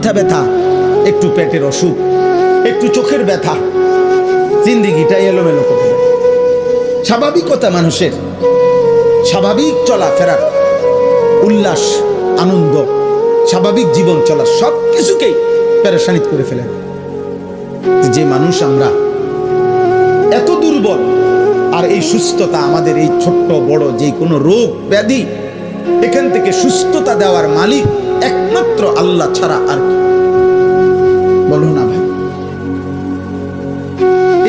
মাথা ব্যথা, একটু পেটের অসুখ, একটু চোখের ব্যথা, জিন্দিগিটা এলোমেলো করে দেয়। স্বাভাবিকতা মানুষের, স্বাভাবিক চলাফেরার, উল্লাস, আনন্দ, স্বাভাবিক জীবন চলা সব কিছুকেই পেরেশানিত করে ফেলে। যে মানুষ আমরা এত দুর্বল, আর এই সুস্থতা আমাদের এই ছোট্ট বড় যে কোনো রোগ ব্যাধি, এখান থেকে সুস্থতা দেওয়ার মালিক একমাত্র আল্লাহ ছাড়া আর কি? বলো না ভাই,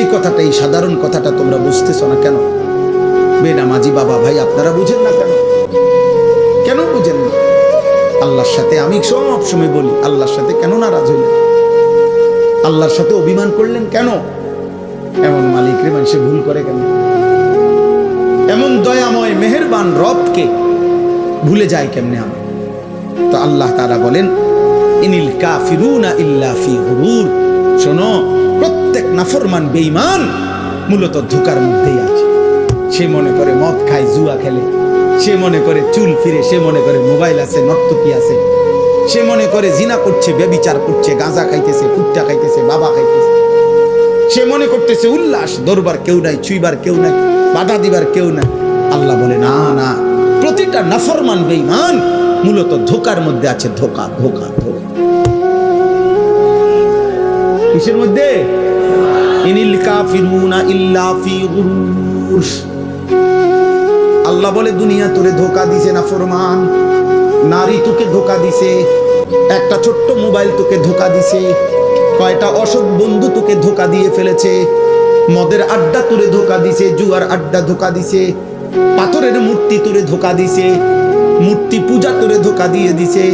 এই কথাটা, এই সাধারণ কথাটা তোমরা বুঝতেছো না কেন? বেনামাজি বাবা ভাই আপনারা বুঝেন না কেন? কেন বুঝেন না? আল্লাহর সাথে আমি সব সময় বলি, আল্লাহর সাথে কেন নারাজ হইলেন? আল্লাহর সাথে অভিমান করলেন কেন? এমন মালিকরে মানুষে ভুল করে কেন? এমন দয়াময় মেহেরবান রবকে ভুলে যায় কেমনে আমরা? তো আল্লাহ তাআলা বলেন, ইনিল কাফিরুনা ইল্লা ফি গুরুর। শোনো, প্রত্যেক নাফরমান বেঈমান মূলত ধোঁকার মধ্যেই আছে। সে মনে করে মদ খায়, জুয়া খেলে, সে মনে করে চুল ফিরে, সে মনে করে মোবাইল আছে, নর্তকী আছে, সে মনে করে জিনা করছে, ব্যভিচার করছে, গাঁজা খাইতেছে, কুট্টা খাইতেছে, বাবা খাইতেছে, সে মনে করতেছে উল্লাস, দরবার কেউ নাই, ছুইবার কেউ নাই, বাধা দিবার কেউ নাই। আল্লাহ বলে না না, প্রতিটা নাফরমান বেঈমান মূলত ধোঁকার মধ্যে আছে। ধোঁকা ধোঁকা ধোঁকা কিসের মধ্যে? ইনিল কাফিরুনা ইল্লা ফি গুরুর। আল্লাহ বলে দুনিয়া তোরে ধোঁকা দিছে নাফরমান, নারী তোকে ধোঁকা দিছে, একটা ছোট্ট মোবাইল তোকে ধোঁকা দিছে, কয়টা অসৎ বন্ধু তোকে ধোঁকা দিয়ে ফেলেছে, মদের আড্ডা তোরে ধোঁকা দিছে, জুয়ার আড্ডা ধোঁকা দিছে, পাথরের মূর্তি তোরে ধোঁকা দিছে, মূর্তি পূজা তোরে ধোঁকা দিয়ে দিছে,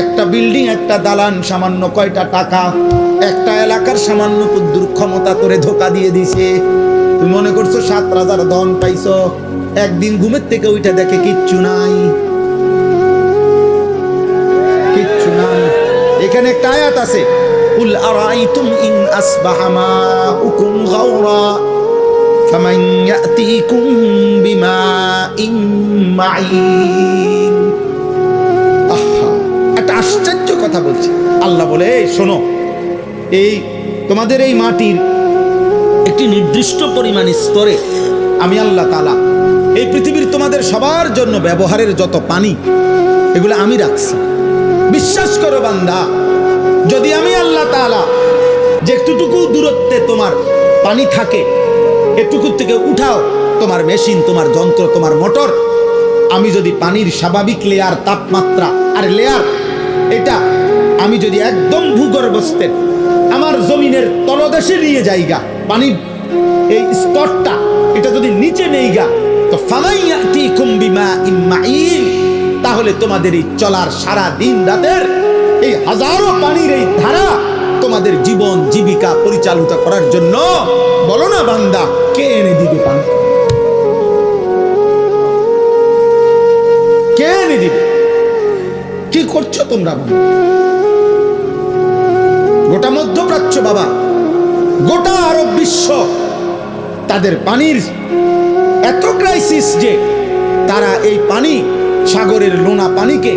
একটা বিল্ডিং, একটা দালান, সামান্য কয়টা টাকা, একটা এলাকার সামান্য কুদ্দুর ক্ষমতা তোরে ধোঁকা দিয়ে দিছে। তুমি মনে করছো 7 রাজার ধন পাইছো, একদিন ঘুমের থেকে ওইটা দেখে কিচ্ছু নাই, কিচ্ছু নাই। এখানে একটা আয়াত আছে, কুল আরাইতুম ইন আসবাহা মাউকুম গাওরা ফামান ইয়াতিকুম বিমাইন মাঈন। আহা, একটা আশ্চর্য কথা বলছে আল্লাহ। বলে এই শোনো, এই তোমাদের এই মাটির একটি নির্দিষ্ট পরিমাণ স্তরে আমি আল্লাহ তাআলা এই পৃথিবীর তোমাদের সবার জন্য ব্যবহারের যত পানি, এগুলো আমি রাখছি। বিশ্বাস করো বান্দা, যদি আমি আল্লাহ তাআলা যে একটুটুকু দূরত্বে তোমার পানি থাকে, এটুকু থেকে উঠাও তোমার মেশিন, তোমার যন্ত্র, তোমার মোটর, আমি যদি পানির স্বাভাবিক লেয়ার, তাপমাত্রা আর লেয়ার, এটা আমি যদি একদম ভূগর্ভস্থের আমার জমিনের তলদেশে নিয়ে যাইগা, পানির এই স্তরটা এটা যদি নিচে নেইগা, তো ফামাইয়াতিকুম বিমাইন মাঈন, তাহলে তোমাদের এই চলার সারা দিন রাতের এই হাজারো পানির এই ধারা তোমাদের জীবন জীবিকা পরিচালিত করার জন্য, বলো না বান্দা, কে এনে দিবে পানি? কে এনে দিবে? কি করছো তোমরা? গোটা মধ্যপ্রাচ্য বাবা, গোটা আরব বিশ্ব, তাদের পানির এত ক্রাইসিস যে তারা এই পানি, সাগরের লোনা পানিকে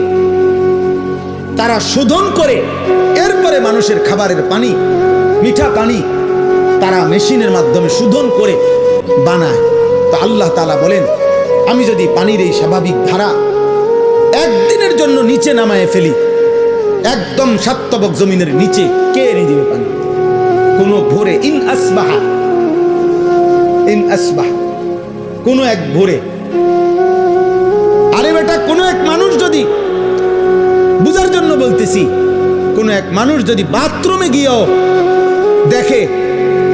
তারা শোধন করে, এরপরে মানুষের খাবারের পানি, মিঠা পানি তারা মেশিনের মাধ্যমে শোধন করে বানায়। তো আল্লাহ তাআলা বলেন, আমি যদি পানির এই স্বাভাবিক ধারা একদিনের জন্য নিচে নামায় ফেলি, একদম সাতবক জমিনের নিচে, কে এনে দিবে পানি? কোন ভোরে, ইন আসবাহা, কোন এক ভোরে, আরে বেটা, কোন এক মানুষ যদি, বুঝার জন্য বলতেছি, কোন এক মানুষ যদি বাথরুমে গিয়েও দেখে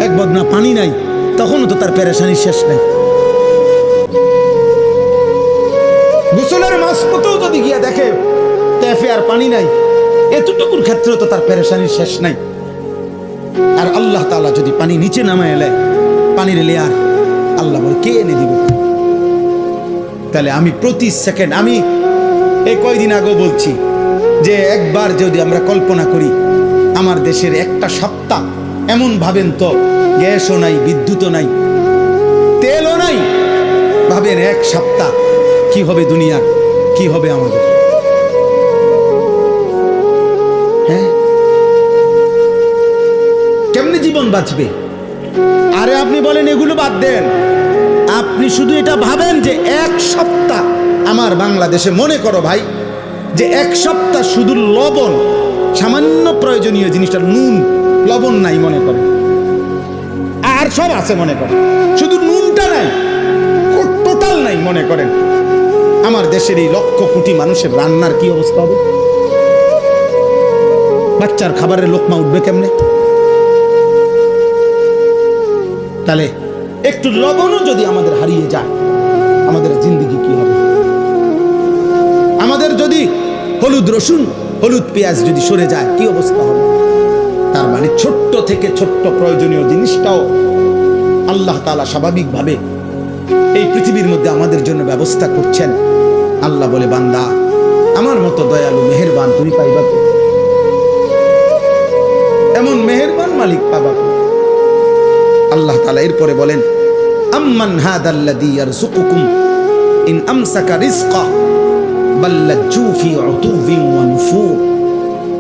এক বদনা পানি নাই, তখনও তো তার পেরেশানির শেষ নাই। গোসলের মাঝপথেও যদি গিয়ে দেখে ট্যাপে আর পানি নাই, এতটুকুর ক্ষেত্রে তো তার পেরেশানির শেষ নাই। আর আল্লাহ তাআলা যদি পানি নিচে নামায় এলে, পানির লেয়ার, আল্লাহ বলে কে এনে দিবে? তাহলে আমি প্রতি সেকেন্ড, আমি এই কয়দিন আগেও বলছি যে একবার যদি আমরা কল্পনা করি, আমার দেশের একটা সপ্তাহ এমন ভাবেন তো, গ্যাসও নাই, বিদ্যুৎও নাই, তেলও নাই, ভাবেন এক সপ্তাহ কি হবে দুনিয়ার, কি হবে আমাদের? হ্যাঁ, কেমনে জীবন বাঁচবে? আরে আপনি বলেন এগুলো বাদ দেন, আপনি শুধু এটা ভাবেন যে এক সপ্তাহ আমার বাংলাদেশে, মনে করো ভাই যে এক সপ্তাহ শুধু লবণ, সামান্য প্রয়োজনীয় জিনিসটা নুন লবণ নাই মনে করে, আর সব আছে মনে করেন, শুধু নুনটা নাই, টোটাল নাই মনে করেন, আমার দেশের এই লক্ষ কোটি মানুষের রান্নার কি অবস্থা হবে? বাচ্চার খাবারের লোকমা উঠবে কেমনে? তাহলে একটু লবণও যদি আমাদের হারিয়ে যায়, আমাদের জিন্দেগি কি হবে? আমাদের যদি হলুদ রসুন, হলুদ পেঁয়াজ যদি সরে যায় কি অবস্থা হবে? তার মানে ছোট্ট থেকে ছোট্ট প্রয়োজনীয় জিনিসটাও আল্লাহ তাআলা স্বাভাবিকভাবে এই পৃথিবীর মধ্যে আমাদের জন্য ব্যবস্থা করছেন। আল্লাহ বলে, বান্দা আমার মতো দয়ালু মেহেরবান তুমি পাইবা তো? এমন মেহেরবান মালিক পাবা তো? আল্লাহ তাআলা এরপরে বলেন, আম্মান হাদাল্লাযী ইয়ারযুকুকুম ইন আমসাকা রিজকা বাল লাজ্জু ফি উতুবিন ওয়া নুফুর।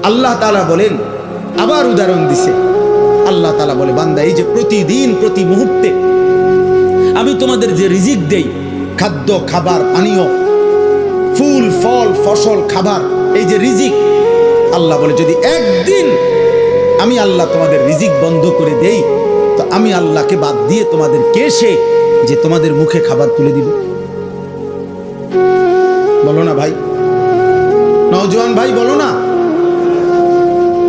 আল্লাহ তাআলা বলেন, আবার উদাহরণ দিছে। আল্লাহ তাআলা বলে, বান্দা এই যে প্রতিদিন প্রতি মুহূর্তে আমি তোমাদের যে রিজিক দেই, খাদ্য খাবার পানীয়, ফুল ফল ফসল খাবার, এই যে রিজিক, আল্লাহ বলে যদি একদিন আমি আল্লাহ তোমাদের রিজিক বন্ধ করে দেই, তো আমি আল্লাহকে বাদ দিয়ে তোমাদের কে সে যে তোমাদের মুখে খাবার তুলে দিবে? বলো না ভাই, নওজোয়ান ভাই বলো না,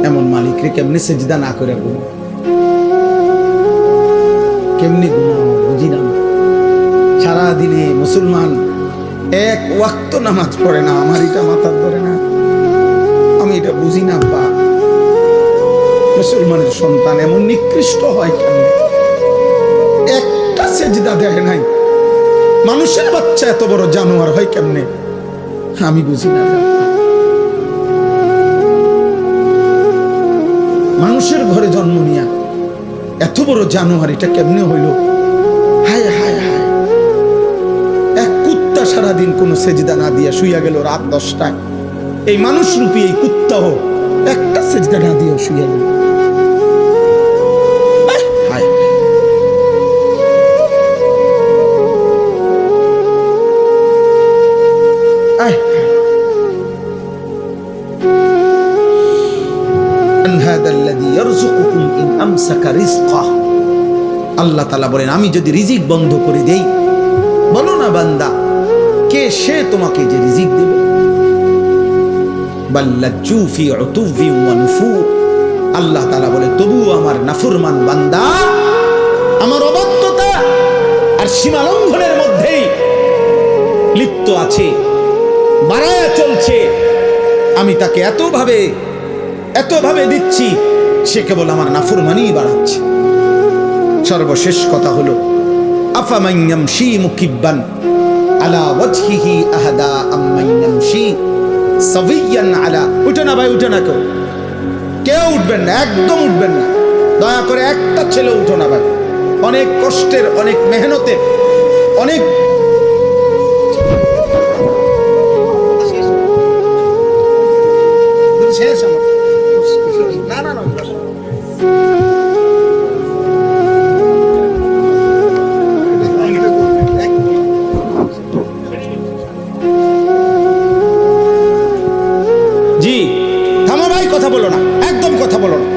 এমন মালিকরে কেমনে সেজদা না করে ঘুমো? কেমনে ঘুমো বুঝি না। সারাদিনে মুসলমান এক ওয়াক্ত নামাজ পড়ে না, আমার এটা মাথার ধরে না, আমি এটা বুঝি না। বা মুসলমানের সন্তান এমন নিকৃষ্ট হয় কেন? একটা সেজদা দেয় নাই। মানুষের বাচ্চা এত বড় জানোয়ার হয় কেমনে? আমি বুঝি না। মানুষের ঘরে জন্ম নিয়া এত বড় জানোয়ার এটা কেমনে হইল? হায় হায় হায়। এক কুত্তা সারাদিন কোন সেজদা না দিয়া শুইয়া গেল রাত 10টায়। এই মানুষ রূপী এই কুত্তাও একটা সেজদা না দিয়া শুইয়া গেল। আল্লাহ তাআলা বলেন, আমি যদি রিজিক বন্ধ করে দেই, বলো না বান্দা কে সে তোমাকে যে রিজিক দেবে? বাল্লাজু ফি উতুবিন ওয়া নুফুর। আল্লাহ তাআলা বলে, তবুও আমার নাফরমান বান্দা আমার অবাধ্যতা আর সীমালঙ্ঘনের মধ্যেই লিপ্ত আছে, বাড়ায়া চলছে। আমি তাকে এতভাবে দিচ্ছি, সে কেবল আমার নাফরমানিই বাড়াচ্ছে। সর্বশেষ কথা হলো, আফামান ইয়ামশি মুকিব্বান আলা ওয়াজহিহি আহাদা আম্মান ইয়ামশি সাবিয়ান আলা। উঠে না ভাই, উঠে না, কেউ উঠবেন না, একদম উঠবেন না, দয়া করে একটা ছেলে উঠো না ভাই। অনেক কষ্টের, অনেক মেহনতে, অনেক শেষ আমার না না না জি থামো ভাই, কথা বলো না, একদম কথা বলো না।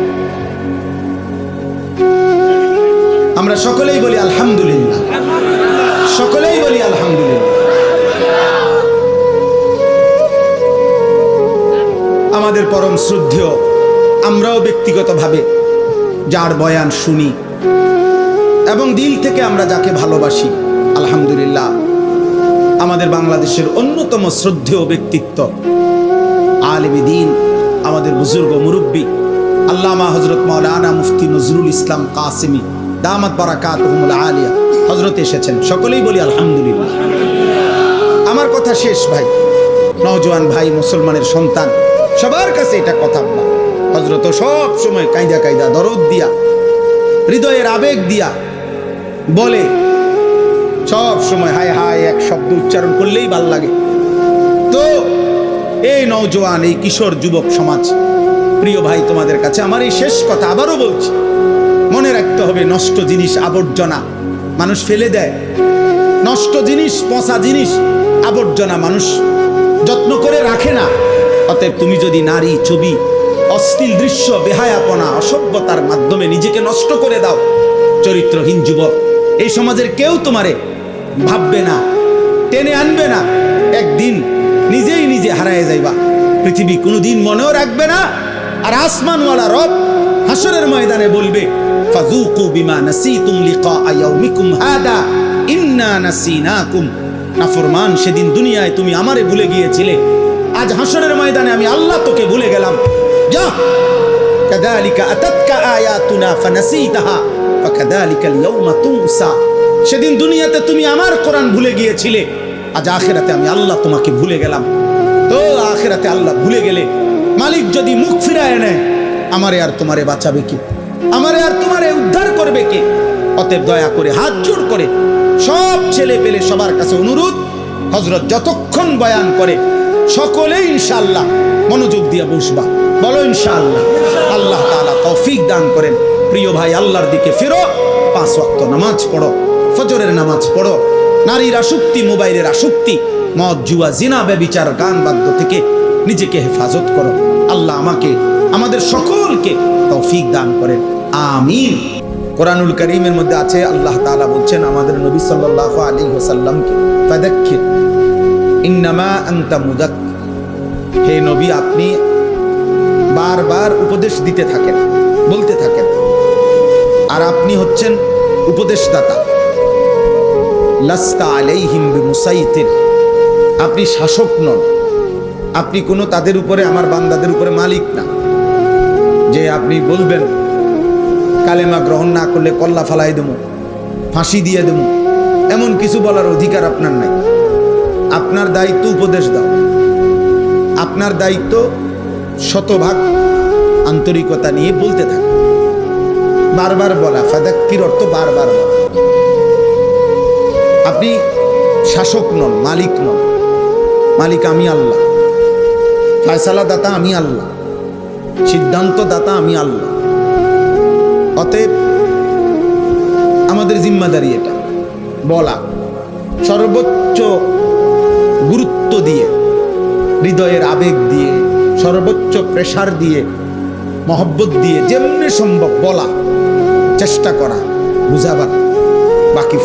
আমরা সকলেই বলি আলহামদুলিল্লাহ, সকলেই বলি আলহামদুলিল্লাহ। আমাদের পরম শ্রদ্ধেয়, আমরাও ব্যক্তিগতভাবে যার বয়ান শুনি এবং দিল থেকে আমরা যাকে ভালোবাসি, আলহামদুলিল্লাহ, আমাদের বাংলাদেশের অন্যতম শ্রদ্ধেয় ব্যক্তিত্ব, আলেমে দ্বীন, আমাদের বুজুর্গ মুরব্বী আল্লামা হযরত মাওলানা মুফতি নজরুল ইসলাম কাসেমি দামাত বারাকাতুহুমুল আলিয়া হযরত এসেছেন। সকলেই বলি আলহামদুলিল্লাহ। আমার কথা শেষ ভাই, নওজোয়ান ভাই, মুসলমানের সন্তান, সবার কাছে এটা কথা বলা। হযরত সব সময় কায়দা কায়দা দরদ দিয়া, হৃদয়ের আবেগ দিয়া বলে, সব সময় হায় হায় এক শব্দ উচ্চারণ করলেই ভাল লাগে। তো এই নওজোয়ান, এই কিশোর যুবক সমাজ, প্রিয় ভাই, তোমাদের কাছে আমার এই শেষ কথা আবারও বলছি, রাখতে হবে, নষ্ট জিনিস আবর্জনা মানুষ ফেলে দেয়, নষ্ট জিনিস পচা জিনিস আবর্জনা মানুষ যত্ন করে রাখে না। অতএব তুমি যদি নারী ছবি অশ্লীল দৃশ্য বেহায়াপনা অসভ্যতার মাধ্যমে নিজেকে নষ্ট করে দাও, চরিত্রহীন যুবক, এই সমাজের কেউ তোমারে ভাববে না, টেনে আনবে না, একদিন নিজেই নিজে হারায় যাইবা। পৃথিবী কোনোদিন মনেও রাখবে না। আর আসমানওয়ালা রব হাসরের ময়দানে বলবে, ফাযুকু বিমা নাসিতুম লিকা ইয়াউমিকুম হাদা ইন্না নাসিনাকুম। নাফরমান, সেদিন দুনিয়ায় তুমি আমারে ভুলে গিয়েছিলে, আজ হাসরের ময়দানে আমি আল্লাহ তোকে ভুলে গেলাম। যা, কাযালিকা আতাতকা আয়াতুনা ফানাসিতাহা ফাকাযালিকাল ইয়াউমা তুনসা। সেদিন দুনিয়াতে তুমি আমার কোরআন ভুলে গিয়েছিলে, আজ আখিরাতে আমি আল্লাহ তোমাকে ভুলে গেলাম। তো আখিরাতে আল্লাহ ভুলে গেলে মালিক যদি মুখ ফিরায় নেয়, আমারে আর তোমারে বাঁচাবে কে? আমারে আর তোমারে উদ্ধার করবে কে? অতএব দয়া করে হাত জোড় করে সব ছেলে পেলে সবার কাছে অনুরোধ, হযরত যতক্ষণ বয়ান করে সকলেই ইনশাআল্লাহ মনোযোগ দিয়ে বসবা। বলো ইনশাআল্লাহ। আল্লাহ তাআলা তৌফিক দান করেন। প্রিয় ভাই, আল্লাহর দিকে ফিরো, 5 ওয়াক্ত নামাজ পড়ো, ফজরের নামাজ পড়ো, নারীর আসক্তি, মোবাইলের আসক্তি, মদ জুয়া জিনা ব্যভিচার গান বাদ্য থেকে নিজেকে হেফাজত করো। আল্লাহ আমাকে আমাদের সকলকে তৌফিক দান করেন, আমিন। কোরআনুল কারীমের মধ্যে আছে, আল্লাহ তাআলা বলছেন আমাদের নবী সাল্লাল্লাহু আলাইহি ওয়াসাল্লামকে, ফাযাক্কির ইন্নামা আনতা মুযাক্কির। হে নবী, আপনি বারবার উপদেশ দিতে থাকেন, বলতে থাকেন, আর আপনি হচ্ছেন উপদেশদাতা। লাস্তা আলাইহিম বিমুসাইতির, আপনি শাসক নন, আপনি কোনো তাদের উপরে, আমার বান্দাদের উপরে মালিক না, যে আপনি বলবেন কালেমা গ্রহণ না করলে কল্লা ফালাই দেবো, ফাঁসি দিয়ে দেবো, এমন কিছু বলার অধিকার আপনার নাই। আপনার দায়িত্ব উপদেশ দাও, আপনার দায়িত্ব শতভাগ আন্তরিকতা নিয়ে বলতে থাকে, বারবার বলা। ফাযাক্কির অর্থ বারবার বলা। আপনি শাসক নন, মালিক নন, মালিক আমি আল্লাহ, ফয়সালা দাতা আমি আল্লাহ, সিদ্ধান্ত দাতা আমি আল্লাহ। অতএব আমাদের জিম্মাদারি এটা বলা, সর্বোচ্চ গুরুত্ব দিয়ে, হৃদয়ের আবেগ দিয়ে, সর্বোচ্চ প্রেসার দিয়ে, মহব্বত দিয়ে, যেমনি সম্ভব বলা, চেষ্টা করা, বুঝাবার, বাকি